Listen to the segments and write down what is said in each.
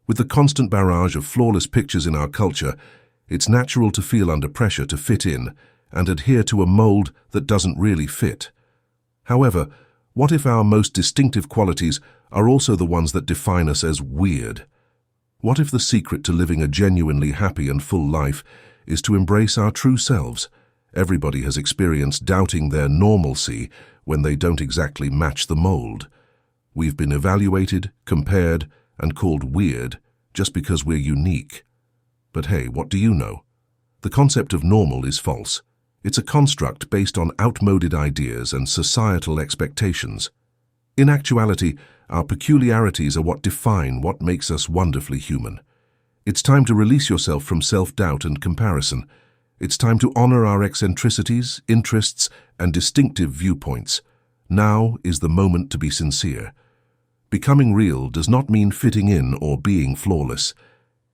With the constant barrage of flawless pictures in our culture, it's natural to feel under pressure to fit in and adhere to a mold that doesn't really fit. However, what if our most distinctive qualities are also the ones that define us as weird? What if the secret to living a genuinely happy and full life is to embrace our true selves? Everybody has experienced doubting their normalcy when they don't exactly match the mold. We've been evaluated, compared, and called weird just because we're unique. But hey, what do you know? The concept of normal is false. It's a construct based on outmoded ideas and societal expectations. In actuality, our peculiarities are what define what makes us wonderfully human. It's time to release yourself from self-doubt and comparison. It's time to honor our eccentricities, interests, and distinctive viewpoints. Now is the moment to be sincere. Becoming real does not mean fitting in or being flawless.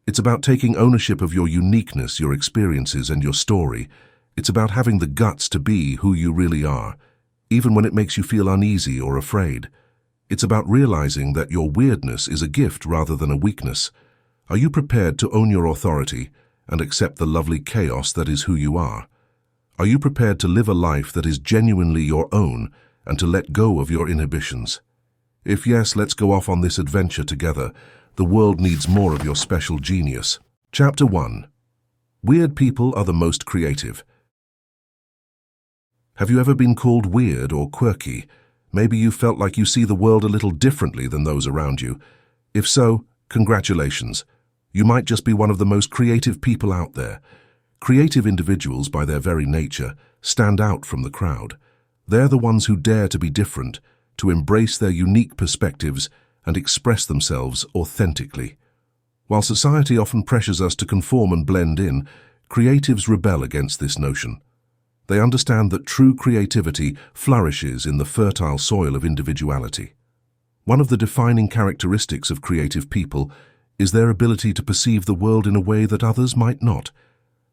It's about taking ownership of your uniqueness, your experiences, and your story. It's about having the guts to be who you really are, even when it makes you feel uneasy or afraid. It's about realizing that your weirdness is a gift rather than a weakness. Are you prepared to own your authority and accept the lovely chaos that is who you are? Are you prepared to live a life that is genuinely your own and to let go of your inhibitions? If yes, let's go off on this adventure together. The world needs more of your special genius. Chapter 1. Weird people are the most creative. Have you ever been called weird or quirky? Maybe you felt like you see the world a little differently than those around you. If so, congratulations. You might just be one of the most creative people out there. Creative individuals, by their very nature, stand out from the crowd. They're the ones who dare to be different, to embrace their unique perspectives and express themselves authentically. While society often pressures us to conform and blend in, creatives rebel against this notion. They understand that true creativity flourishes in the fertile soil of individuality. One of the defining characteristics of creative people is their ability to perceive the world in a way that others might not.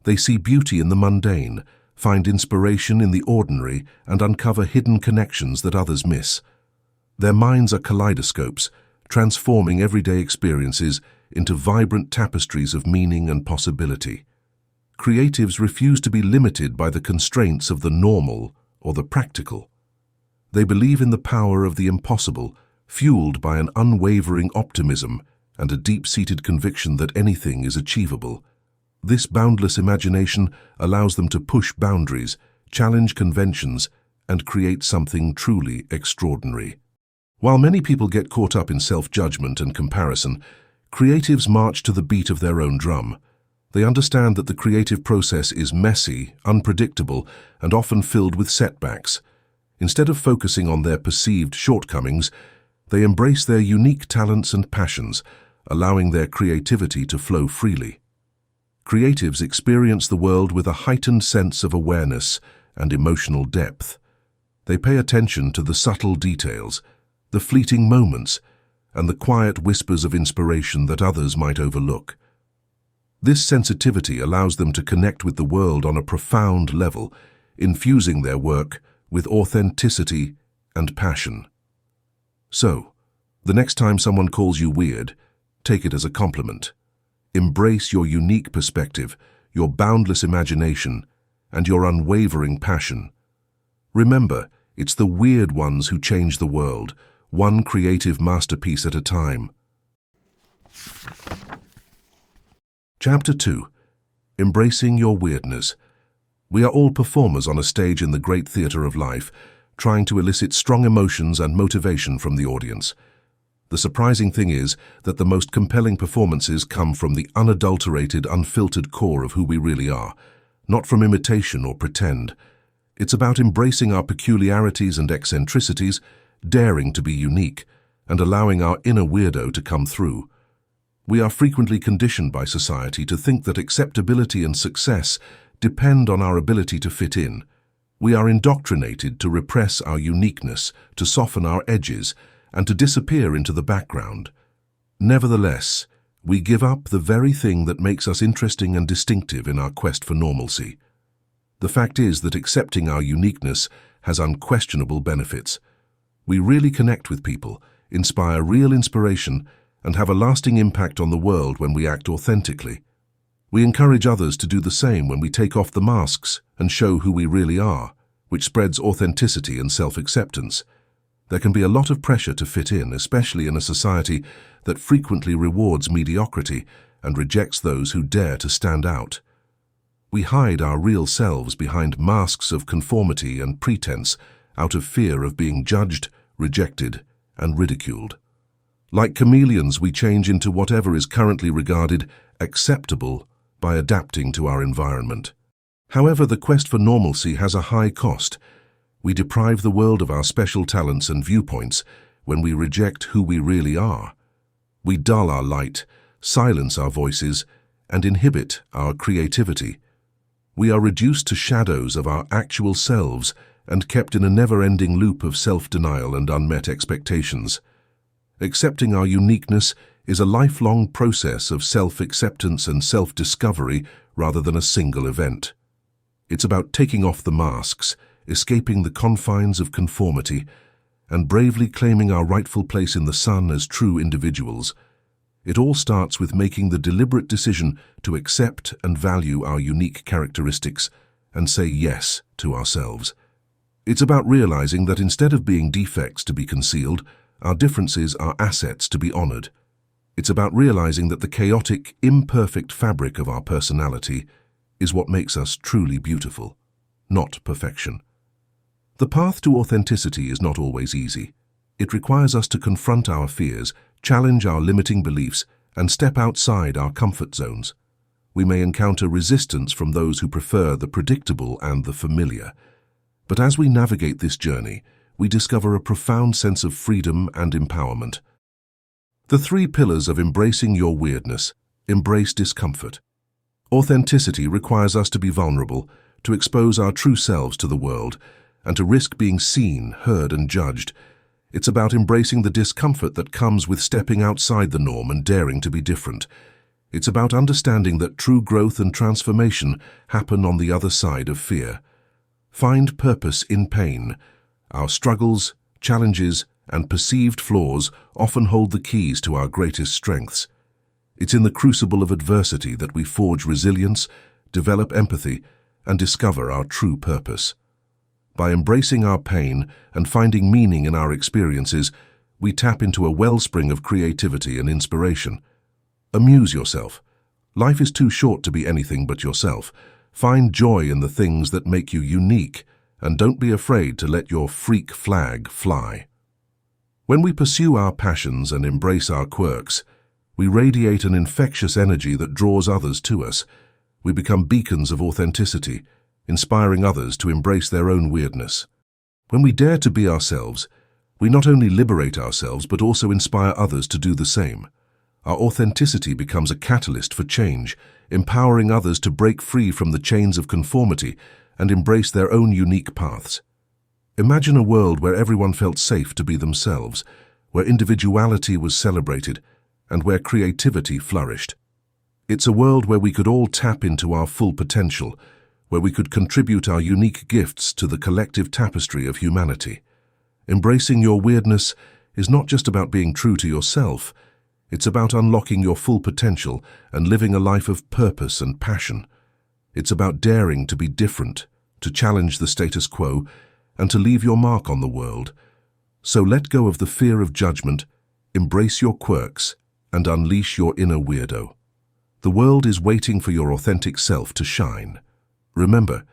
They see beauty in the mundane, find inspiration in the ordinary, and uncover hidden connections that others miss. Their minds are kaleidoscopes, transforming everyday experiences into vibrant tapestries of meaning and possibility. Creatives refuse to be limited by the constraints of the normal or the practical. They believe in the power of the impossible, fueled by an unwavering optimism and a deep-seated conviction that anything is achievable. This boundless imagination allows them to push boundaries, challenge conventions, and create something truly extraordinary. While many people get caught up in self-judgment and comparison, creatives march to the beat of their own drum. They understand that the creative process is messy, unpredictable, and often filled with setbacks. Instead of focusing on their perceived shortcomings, they embrace their unique talents and passions, allowing their creativity to flow freely. Creatives experience the world with a heightened sense of awareness and emotional depth. They pay attention to the subtle details, the fleeting moments, and the quiet whispers of inspiration that others might overlook. This sensitivity allows them to connect with the world on a profound level, infusing their work with authenticity and passion. So, the next time someone calls you weird, take it as a compliment. Embrace your unique perspective, your boundless imagination, and your unwavering passion. Remember, it's the weird ones who change the world, one creative masterpiece at a time. Chapter 2. Embracing your weirdness. We are all performers on a stage in the great theater of life, trying to elicit strong emotions and motivation from the audience. The surprising thing is that the most compelling performances come from the unadulterated, unfiltered core of who we really are, not from imitation or pretend. It's about embracing our peculiarities and eccentricities, daring to be unique, and allowing our inner weirdo to come through. We are frequently conditioned by society to think that acceptability and success depend on our ability to fit in. We are indoctrinated to repress our uniqueness, to soften our edges, and to disappear into the background. Nevertheless, we give up the very thing that makes us interesting and distinctive in our quest for normalcy. The fact is that accepting our uniqueness has unquestionable benefits. We really connect with people, inspire real inspiration, and have a lasting impact on the world when we act authentically. We encourage others to do the same when we take off the masks and show who we really are, which spreads authenticity and self-acceptance. There can be a lot of pressure to fit in, especially in a society that frequently rewards mediocrity and rejects those who dare to stand out. We hide our real selves behind masks of conformity and pretense out of fear of being judged, rejected, and ridiculed. Like chameleons, we change into whatever is currently regarded acceptable by adapting to our environment. However, the quest for normalcy has a high cost. We deprive the world of our special talents and viewpoints when we reject who we really are. We dull our light, silence our voices, and inhibit our creativity. We are reduced to shadows of our actual selves and kept in a never-ending loop of self-denial and unmet expectations. Accepting our uniqueness is a lifelong process of self-acceptance and self-discovery rather than a single event. It's about taking off the masks, escaping the confines of conformity, and bravely claiming our rightful place in the sun as true individuals. It all starts with making the deliberate decision to accept and value our unique characteristics and say yes to ourselves. It's about realizing that instead of being defects to be concealed, our differences are assets to be honored. It's about realizing that the chaotic, imperfect fabric of our personality is what makes us truly beautiful, not perfection. The path to authenticity is not always easy. It requires us to confront our fears, challenge our limiting beliefs, and step outside our comfort zones. We may encounter resistance from those who prefer the predictable and the familiar. But as we navigate this journey, we discover a profound sense of freedom and empowerment. The 3 pillars of embracing your weirdness. Embrace discomfort. Authenticity requires us to be vulnerable, to expose our true selves to the world, and to risk being seen, heard, and judged. It's about embracing the discomfort that comes with stepping outside the norm and daring to be different. It's about understanding that true growth and transformation happen on the other side of fear. Find purpose in pain. Our struggles, challenges, and perceived flaws often hold the keys to our greatest strengths. It's in the crucible of adversity that we forge resilience, develop empathy, and discover our true purpose. By embracing our pain and finding meaning in our experiences, we tap into a wellspring of creativity and inspiration. Amuse yourself. Life is too short to be anything but yourself. Find joy in the things that make you unique, and don't be afraid to let your freak flag fly. When we pursue our passions and embrace our quirks, we radiate an infectious energy that draws others to us. We become beacons of authenticity, inspiring others to embrace their own weirdness. When we dare to be ourselves, we not only liberate ourselves but also inspire others to do the same. Our authenticity becomes a catalyst for change, empowering others to break free from the chains of conformity and embrace their own unique paths. Imagine a world where everyone felt safe to be themselves, where individuality was celebrated, and where creativity flourished. It's a world where we could all tap into our full potential, where we could contribute our unique gifts to the collective tapestry of humanity. Embracing your weirdness is not just about being true to yourself. It's about unlocking your full potential and living a life of purpose and passion. It's about daring to be different, to challenge the status quo, and to leave your mark on the world. So let go of the fear of judgment, embrace your quirks, and unleash your inner weirdo. The world is waiting for your authentic self to shine. Remember,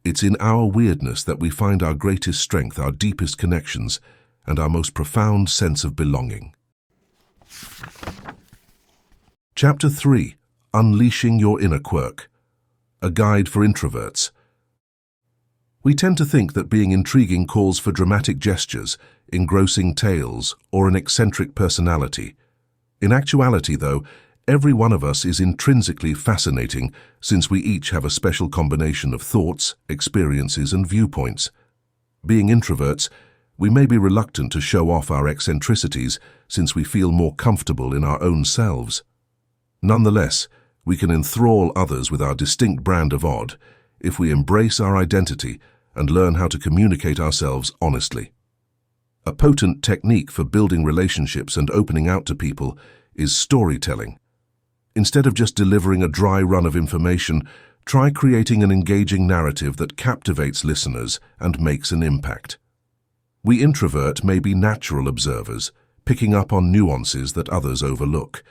it's in our weirdness that we find our greatest strength, our deepest connections, and our most profound sense of belonging. Chapter 3. Unleashing Your Inner Quirk. A Guide for Introverts. We tend to think that being intriguing calls for dramatic gestures, engrossing tales, or an eccentric personality. In actuality, though, every one of us is intrinsically fascinating, since we each have a special combination of thoughts, experiences, and viewpoints. Being introverts, we may be reluctant to show off our eccentricities since we feel more comfortable in our own selves. Nonetheless, we can enthrall others with our distinct brand of odd if we embrace our identity and learn how to communicate ourselves honestly. A potent technique for building relationships and opening out to people is storytelling. Instead of just delivering a dry run of information, try creating an engaging narrative that captivates listeners and makes an impact. We introvert may be natural observers, picking up on nuances that others overlook.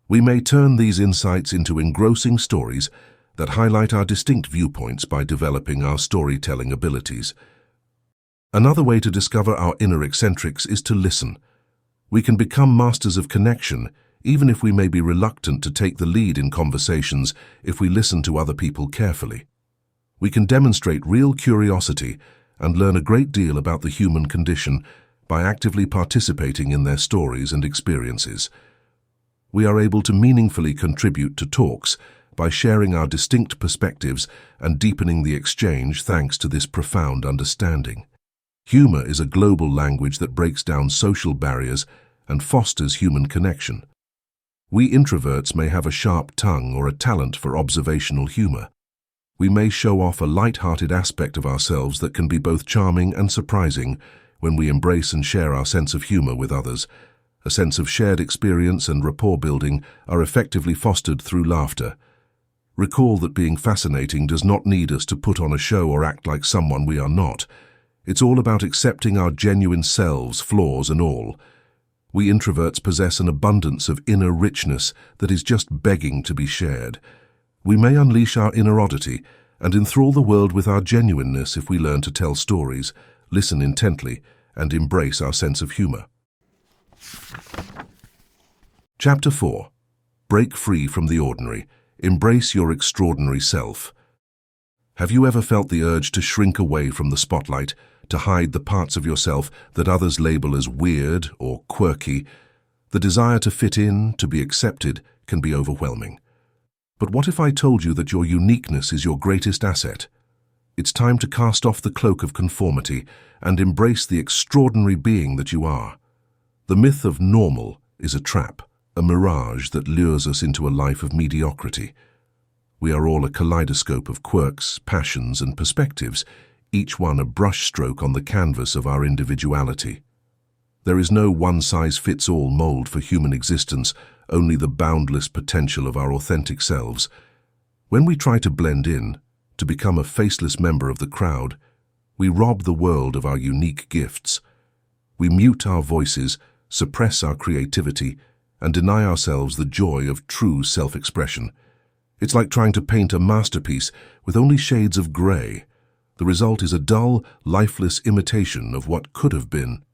We may turn these insights into engrossing stories that highlight our distinct viewpoints by developing our storytelling abilities. Another way to discover our inner eccentrics is to listen. We can become masters of connection, even if we may be reluctant to take the lead in conversations if we listen to other people carefully. We can demonstrate real curiosity and learn a great deal about the human condition by actively participating in their stories and experiences. We are able to meaningfully contribute to talks by sharing our distinct perspectives and deepening the exchange thanks to this profound understanding. Humor is a global language that breaks down social barriers and fosters human connection. We introverts may have a sharp tongue or a talent for observational humor. We may show off a light-hearted aspect of ourselves that can be both charming and surprising when we embrace and share our sense of humor with others. A sense of shared experience and rapport building are effectively fostered through laughter. Recall that being fascinating does not need us to put on a show or act like someone we are not. It's all about accepting our genuine selves, flaws and all. We introverts possess an abundance of inner richness that is just begging to be shared. We may unleash our inner oddity and enthrall the world with our genuineness if we learn to tell stories, listen intently, and embrace our sense of humor. Chapter 4. Break free from the ordinary. Embrace your extraordinary self. Have you ever felt the urge to shrink away from the spotlight, to hide the parts of yourself that others label as weird or quirky? The desire to fit in, to be accepted, can be overwhelming. But what if I told you that your uniqueness is your greatest asset? It's time to cast off the cloak of conformity and embrace the extraordinary being that you are. The myth of normal is a trap, a mirage that lures us into a life of mediocrity. We are all a kaleidoscope of quirks, passions, and perspectives, each one a brushstroke on the canvas of our individuality. There is no one-size-fits-all mold for human existence, only the boundless potential of our authentic selves. When we try to blend in, to become a faceless member of the crowd, we rob the world of our unique gifts. We mute our voices, suppress our creativity, and deny ourselves the joy of true self-expression. It's like trying to paint a masterpiece with only shades of grey. The result is a dull, lifeless imitation of what could have been.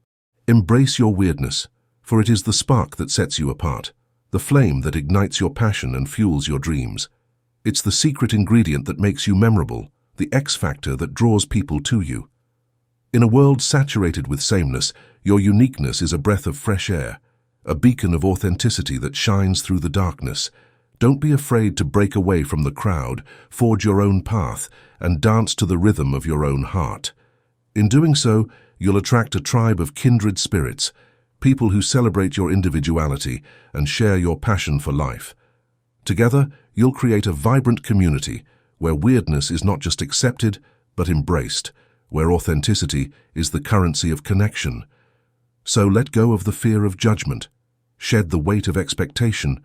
Embrace your weirdness, for it is the spark that sets you apart, the flame that ignites your passion and fuels your dreams. It's the secret ingredient that makes you memorable, the X factor that draws people to you. In a world saturated with sameness, your uniqueness is a breath of fresh air, a beacon of authenticity that shines through the darkness. Don't be afraid to break away from the crowd, forge your own path, and dance to the rhythm of your own heart. In doing so, you'll attract a tribe of kindred spirits, people who celebrate your individuality and share your passion for life. Together, you'll create a vibrant community where weirdness is not just accepted, but embraced, where authenticity is the currency of connection. So let go of the fear of judgment, shed the weight of expectation,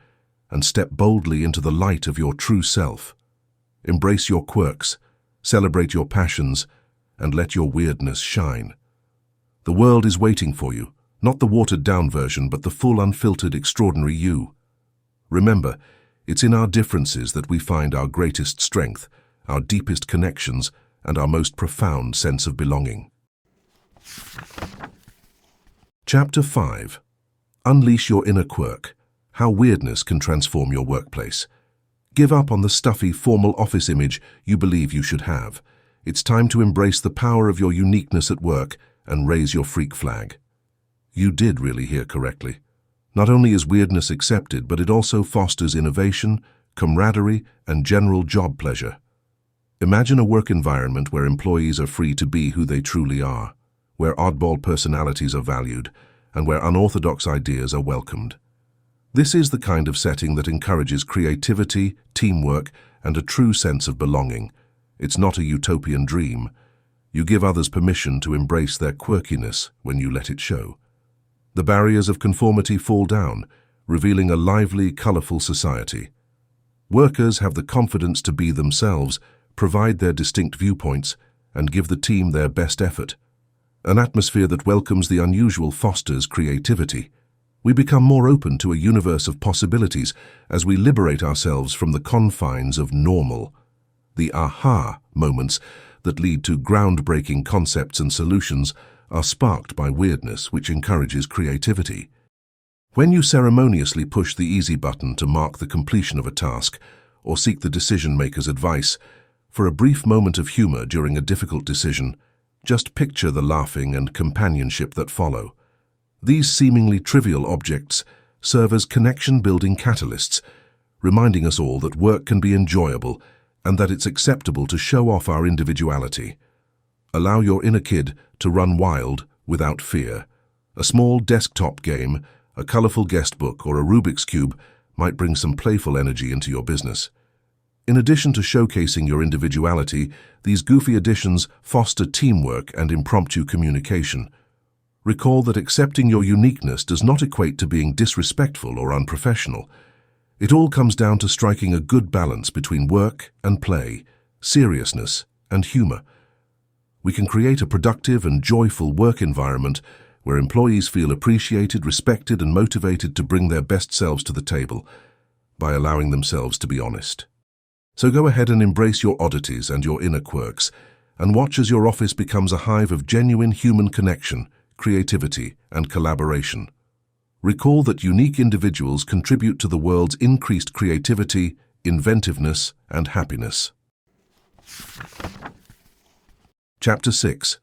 and step boldly into the light of your true self. Embrace your quirks, celebrate your passions, and let your weirdness shine. The world is waiting for you, not the watered-down version, but the full, unfiltered, extraordinary you. Remember, it's in our differences that we find our greatest strength, our deepest connections, and our most profound sense of belonging. Chapter 5. Unleash your inner quirk. How weirdness can transform your workplace. Give up on the stuffy, formal office image you believe you should have. It's time to embrace the power of your uniqueness at work and raise your freak flag. You did really hear correctly. Not only is weirdness accepted, but it also fosters innovation, camaraderie, and general job pleasure. Imagine a work environment where employees are free to be who they truly are, where oddball personalities are valued, and where unorthodox ideas are welcomed. This is the kind of setting that encourages creativity, teamwork, and a true sense of belonging. It's not a utopian dream. You give others permission to embrace their quirkiness when you let it show. The barriers of conformity fall down, revealing a lively, colorful society. Workers have the confidence to be themselves, provide their distinct viewpoints, and give the team their best effort. An atmosphere that welcomes the unusual fosters creativity. We become more open to a universe of possibilities as we liberate ourselves from the confines of normal. The aha moments that lead to groundbreaking concepts and solutions are sparked by weirdness, which encourages creativity. When you ceremoniously push the easy button to mark the completion of a task or seek the decision-maker's advice, for a brief moment of humor during a difficult decision, just picture the laughing and companionship that follow. These seemingly trivial objects serve as connection-building catalysts, reminding us all that work can be enjoyable and that it's acceptable to show off our individuality. Allow your inner kid to run wild without fear. A small desktop game, a colorful guest book, or a Rubik's Cube might bring some playful energy into your business. In addition to showcasing your individuality, these goofy additions foster teamwork and impromptu communication. Recall that accepting your uniqueness does not equate to being disrespectful or unprofessional. It all comes down to striking a good balance between work and play, seriousness and humor. We can create a productive and joyful work environment where employees feel appreciated, respected, and motivated to bring their best selves to the table by allowing themselves to be honest. So go ahead and embrace your oddities and your inner quirks, and watch as your office becomes a hive of genuine human connection, creativity, and collaboration. Recall that unique individuals contribute to the world's increased creativity, inventiveness, and happiness. Chapter 6.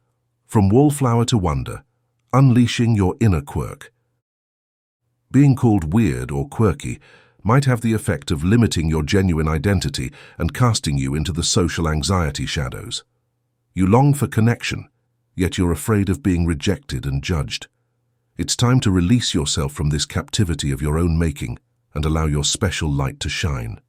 From Wallflower to Wonder, Unleashing Your Inner Quirk. Being called weird or quirky might have the effect of limiting your genuine identity and casting you into the social anxiety shadows. You long for connection, yet you're afraid of being rejected and judged. It's time to release yourself from this captivity of your own making and allow your special light to shine.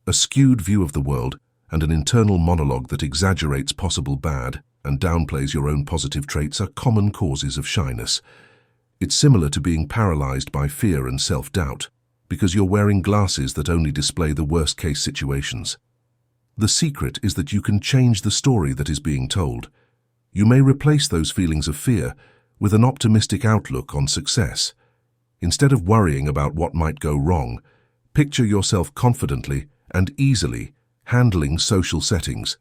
A skewed view of the world and an internal monologue that exaggerates possible bad and downplays your own positive traits are common causes of shyness. It's similar to being paralyzed by fear and self-doubt, because you're wearing glasses that only display the worst-case situations. The secret is that you can change the story that is being told. You may replace those feelings of fear with an optimistic outlook on success. Instead of worrying about what might go wrong, picture yourself confidently and easily handling social settings.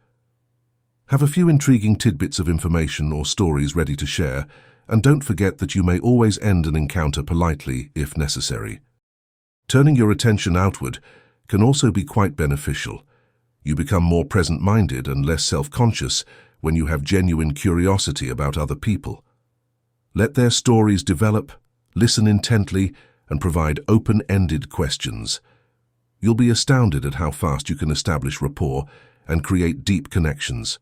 Have a few intriguing tidbits of information or stories ready to share, and don't forget that you may always end an encounter politely if necessary. Turning your attention outward can also be quite beneficial. You become more present-minded and less self-conscious when you have genuine curiosity about other people. Let their stories develop, listen intently, and provide open-ended questions. You'll be astounded at how fast you can establish rapport and create deep connections.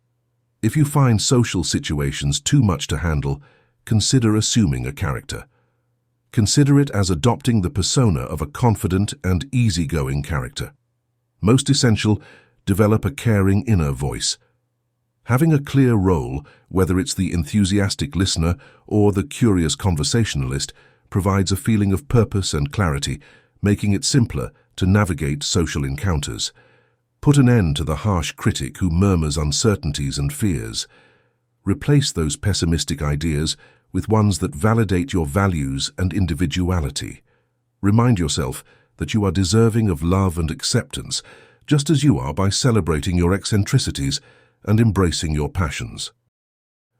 If you find social situations too much to handle, consider assuming a character. Consider it as adopting the persona of a confident and easygoing character. Most essential, develop a caring inner voice. Having a clear role, whether it's the enthusiastic listener or the curious conversationalist, provides a feeling of purpose and clarity, making it simpler to navigate social encounters. Put an end to the harsh critic who murmurs uncertainties and fears. Replace those pessimistic ideas with ones that validate your values and individuality. Remind yourself that you are deserving of love and acceptance, just as you are, by celebrating your eccentricities and embracing your passions.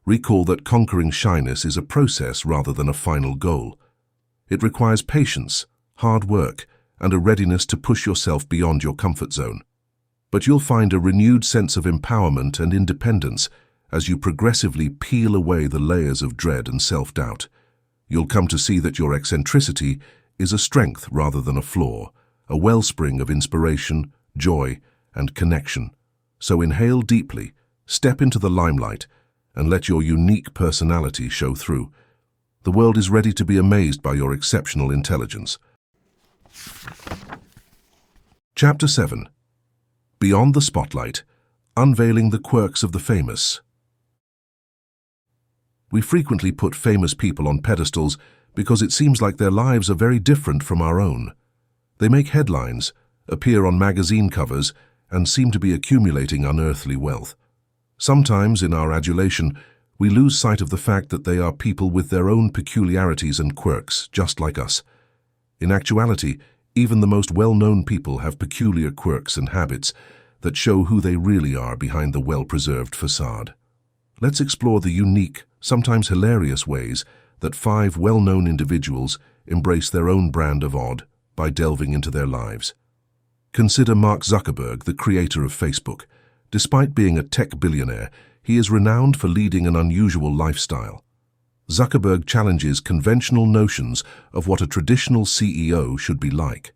Recall that conquering shyness is a process rather than a final goal. It requires patience, hard work, and a readiness to push yourself beyond your comfort zone. But you'll find a renewed sense of empowerment and independence as you progressively peel away the layers of dread and self-doubt. You'll come to see that your eccentricity is a strength rather than a flaw, a wellspring of inspiration, joy, and connection. So inhale deeply, step into the limelight, and let your unique personality show through. The world is ready to be amazed by your exceptional intelligence. Chapter 7. Beyond the Spotlight, Unveiling the Quirks of the Famous. We frequently put famous people on pedestals because it seems like their lives are very different from our own. They make headlines, appear on magazine covers, and seem to be accumulating unearthly wealth. Sometimes, in our adulation, we lose sight of the fact that they are people with their own peculiarities and quirks, just like us. In actuality, even the most well-known people have peculiar quirks and habits that show who they really are behind the well-preserved facade. Let's explore the unique, sometimes hilarious ways that 5 well-known individuals embrace their own brand of odd by delving into their lives. Consider Mark Zuckerberg, the creator of Facebook. Despite being a tech billionaire, he is renowned for leading an unusual lifestyle. Zuckerberg challenges conventional notions of what a traditional CEO should be like.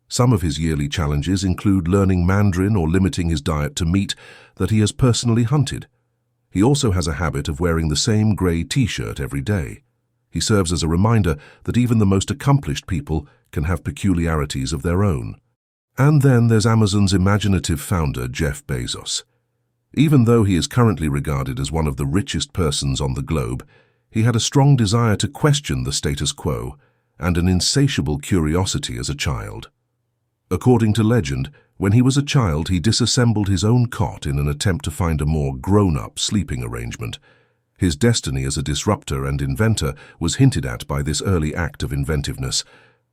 Some of his yearly challenges include learning Mandarin or limiting his diet to meat that he has personally hunted. He also has a habit of wearing the same grey t-shirt every day. He serves as a reminder that even the most accomplished people can have peculiarities of their own. And then there's Amazon's imaginative founder, Jeff Bezos. Even though he is currently regarded as one of the richest persons on the globe, he had a strong desire to question the status quo and an insatiable curiosity as a child. According to legend, when he was a child, he disassembled his own cot in an attempt to find a more grown-up sleeping arrangement. His destiny as a disruptor and inventor was hinted at by this early act of inventiveness.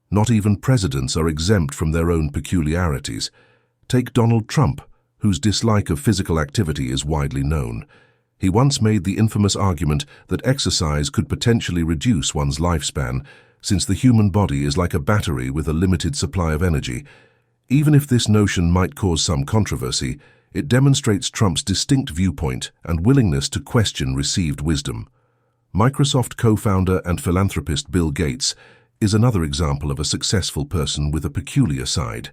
Not even presidents are exempt from their own peculiarities. Take Donald Trump, whose dislike of physical activity is widely known. He once made the infamous argument that exercise could potentially reduce one's lifespan, since the human body is like a battery with a limited supply of energy. Even if this notion might cause some controversy, it demonstrates Trump's distinct viewpoint and willingness to question received wisdom. Microsoft co-founder and philanthropist Bill Gates is another example of a successful person with a peculiar side.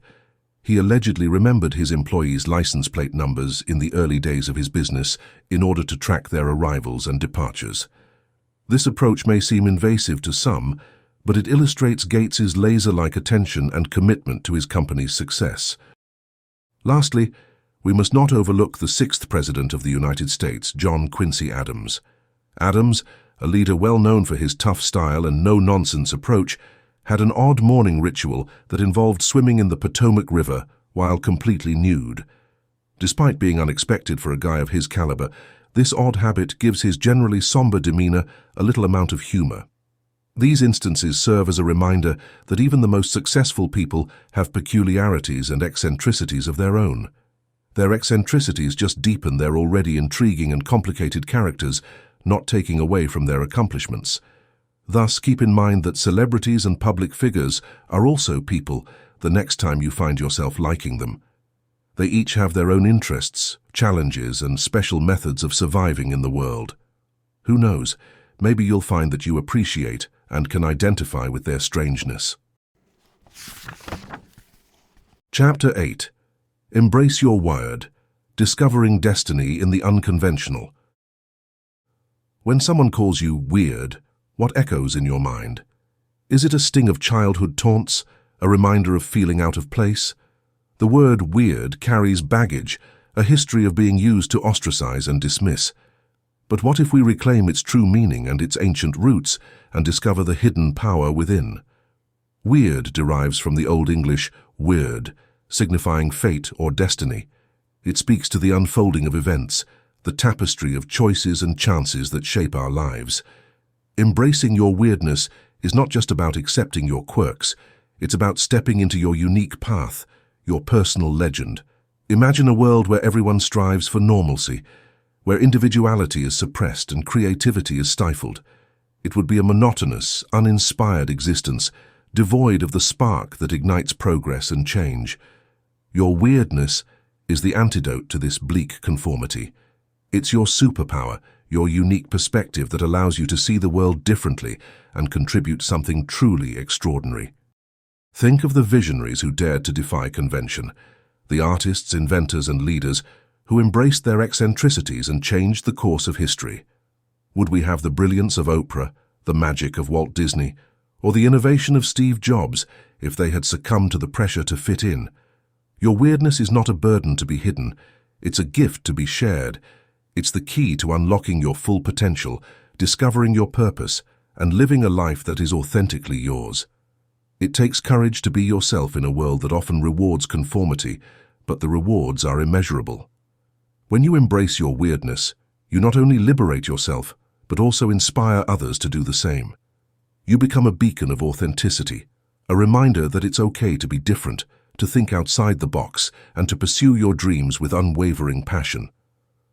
He allegedly remembered his employees' license plate numbers in the early days of his business in order to track their arrivals and departures. This approach may seem invasive to some, but it illustrates Gates's laser-like attention and commitment to his company's success. Lastly, we must not overlook the 6th President of the United States, John Quincy Adams. Adams, a leader well known for his tough style and no-nonsense approach, had an odd morning ritual that involved swimming in the Potomac River while completely nude. Despite being unexpected for a guy of his caliber, this odd habit gives his generally somber demeanor a little amount of humor. These instances serve as a reminder that even the most successful people have peculiarities and eccentricities of their own. Their eccentricities just deepen their already intriguing and complicated characters, not taking away from their accomplishments. Thus, keep in mind that celebrities and public figures are also people the next time you find yourself liking them. They each have their own interests, challenges, and special methods of surviving in the world. Who knows, maybe you'll find that you appreciate and can identify with their strangeness. Chapter 8. Embrace Your Wyrd. Discovering Destiny in the Unconventional. When someone calls you weird, what echoes in your mind? Is it a sting of childhood taunts, a reminder of feeling out of place? The word weird carries baggage, a history of being used to ostracize and dismiss. But what if we reclaim its true meaning and its ancient roots and discover the hidden power within? Weird derives from the Old English wyrd, signifying fate or destiny. It speaks to the unfolding of events, the tapestry of choices and chances that shape our lives. Embracing your weirdness is not just about accepting your quirks, it's about stepping into your unique path, your personal legend. Imagine a world where everyone strives for normalcy, where individuality is suppressed and creativity is stifled. It would be a monotonous, uninspired existence, devoid of the spark that ignites progress and change. Your weirdness is the antidote to this bleak conformity. It's your superpower, your unique perspective that allows you to see the world differently and contribute something truly extraordinary. Think of the visionaries who dared to defy convention, the artists, inventors, and leaders who embraced their eccentricities and changed the course of history. Would we have the brilliance of Oprah, the magic of Walt Disney, or the innovation of Steve Jobs if they had succumbed to the pressure to fit in? Your weirdness is not a burden to be hidden, it's a gift to be shared. It's the key to unlocking your full potential, discovering your purpose, and living a life that is authentically yours. It takes courage to be yourself in a world that often rewards conformity, but the rewards are immeasurable. When you embrace your weirdness, you not only liberate yourself, but also inspire others to do the same. You become a beacon of authenticity, a reminder that it's okay to be different, to think outside the box, and to pursue your dreams with unwavering passion.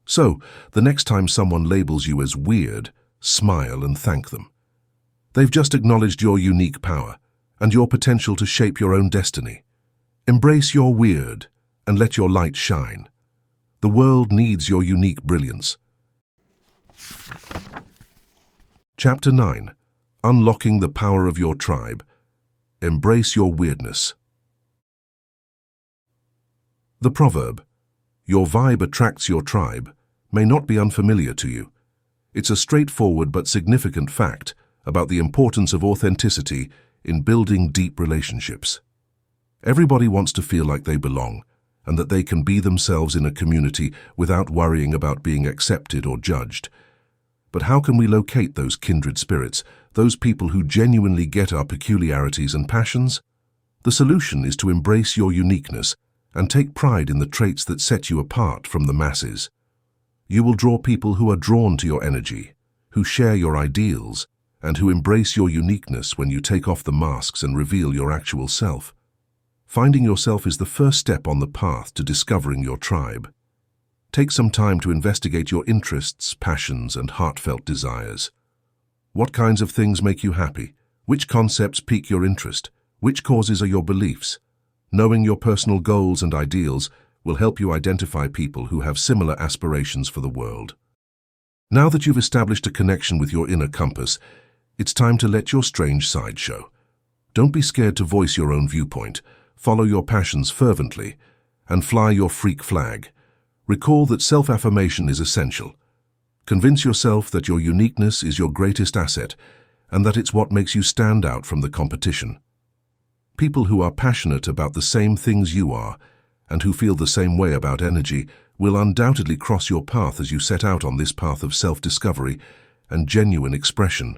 So, the next time someone labels you as weird, smile and thank them. They've just acknowledged your unique power and your potential to shape your own destiny. Embrace your weird and let your light shine. The world needs your unique brilliance. Chapter 9. Unlocking the Power of Your Tribe. Embrace your weirdness. The proverb, "Your vibe attracts your tribe," may not be unfamiliar to you. It's a straightforward but significant fact about the importance of authenticity in building deep relationships. Everybody wants to feel like they belong and that they can be themselves in a community without worrying about being accepted or judged. But how can we locate those kindred spirits, those people who genuinely get our peculiarities and passions? The solution is to embrace your uniqueness and take pride in the traits that set you apart from the masses. You will draw people who are drawn to your energy, who share your ideals, and who embrace your uniqueness when you take off the masks and reveal your actual self. Finding yourself is the first step on the path to discovering your tribe. Take some time to investigate your interests, passions, and heartfelt desires. What kinds of things make you happy? Which concepts pique your interest? Which causes are your beliefs? Knowing your personal goals and ideals will help you identify people who have similar aspirations for the world. Now that you've established a connection with your inner compass, it's time to let your strange side show. Don't be scared to voice your own viewpoint, follow your passions fervently, and fly your freak flag. Recall that self-affirmation is essential. Convince yourself that your uniqueness is your greatest asset and that it's what makes you stand out from the competition. People who are passionate about the same things you are and who feel the same way about energy will undoubtedly cross your path as you set out on this path of self-discovery and genuine expression.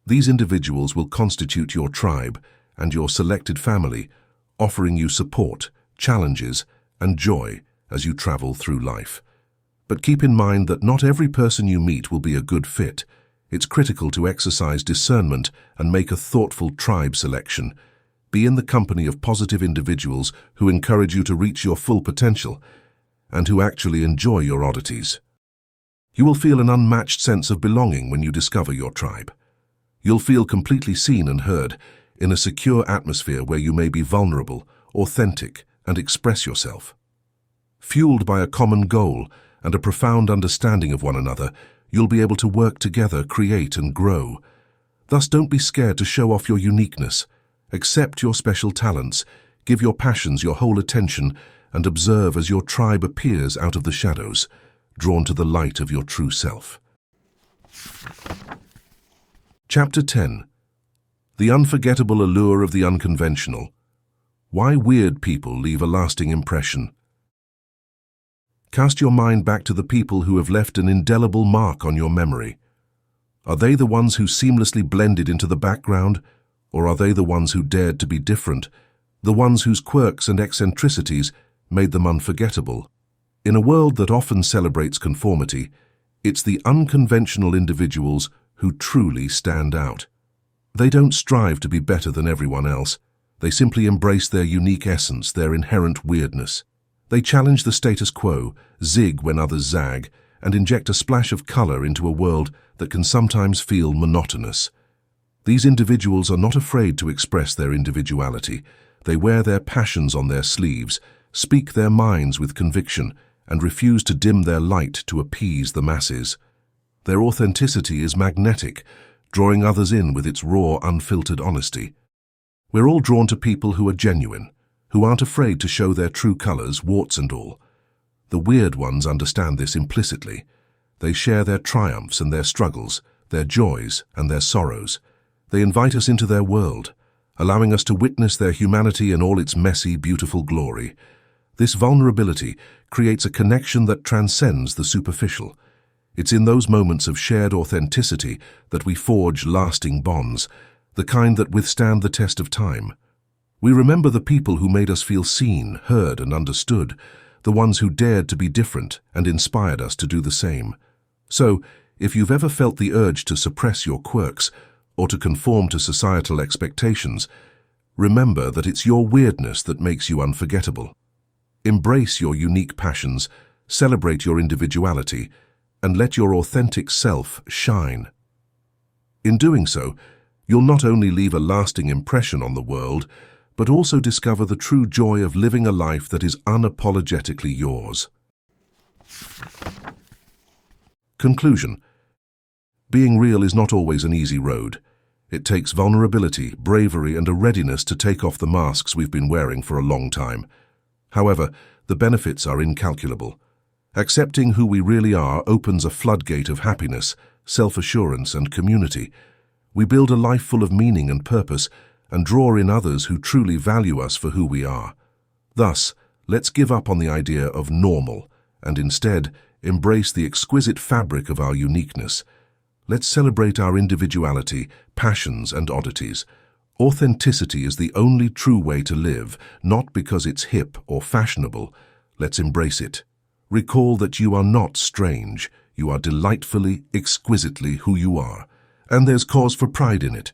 These individuals will constitute your tribe and your selected family, offering you support, challenges, and joy as you travel through life. But keep in mind that not every person you meet will be a good fit. It's critical to exercise discernment and make a thoughtful tribe selection. Be in the company of positive individuals who encourage you to reach your full potential and who actually enjoy your oddities. You will feel an unmatched sense of belonging when you discover your tribe. You'll feel completely seen and heard in a secure atmosphere where you may be vulnerable, authentic, and express yourself. Fueled by a common goal and a profound understanding of one another, you'll be able to work together, create, and grow. Thus, don't be scared to show off your uniqueness. Accept your special talents, give your passions your whole attention, and observe as your tribe appears out of the shadows, drawn to the light of your true self. Chapter 10. The Unforgettable Allure of the Unconventional. Why weird people leave a lasting impression. Cast your mind back to the people who have left an indelible mark on your memory. Are they the ones who seamlessly blended into the background, or are they the ones who dared to be different, the ones whose quirks and eccentricities made them unforgettable? In a world that often celebrates conformity, it's the unconventional individuals who truly stand out. They don't strive to be better than everyone else. They simply embrace their unique essence, their inherent weirdness. They challenge the status quo, zig when others zag, and inject a splash of color into a world that can sometimes feel monotonous. These individuals are not afraid to express their individuality. They wear their passions on their sleeves, speak their minds with conviction, and refuse to dim their light to appease the masses. Their authenticity is magnetic, drawing others in with its raw, unfiltered honesty. We're all drawn to people who are genuine, who aren't afraid to show their true colors, warts and all. The weird ones understand this implicitly. They share their triumphs and their struggles, their joys and their sorrows. They invite us into their world, allowing us to witness their humanity in all its messy, beautiful glory. This vulnerability creates a connection that transcends the superficial. It's in those moments of shared authenticity that we forge lasting bonds, the kind that withstand the test of time. We remember the people who made us feel seen, heard, and understood, the ones who dared to be different and inspired us to do the same. So, if you've ever felt the urge to suppress your quirks or to conform to societal expectations, remember that it's your weirdness that makes you unforgettable. Embrace your unique passions, celebrate your individuality, and let your authentic self shine. In doing so, you'll not only leave a lasting impression on the world, but also discover the true joy of living a life that is unapologetically yours. Conclusion. Being real is not always an easy road. It takes vulnerability, bravery, and a readiness to take off the masks we've been wearing for a long time. However, the benefits are incalculable. Accepting who we really are opens a floodgate of happiness, self-assurance, and community. We build a life full of meaning and purpose, and draw in others who truly value us for who we are. Thus, let's give up on the idea of normal, and instead embrace the exquisite fabric of our uniqueness. Let's celebrate our individuality, passions, and oddities. Authenticity is the only true way to live, not because it's hip or fashionable. Let's embrace it. Recall that you are not strange. You are delightfully, exquisitely who you are. And there's cause for pride in it.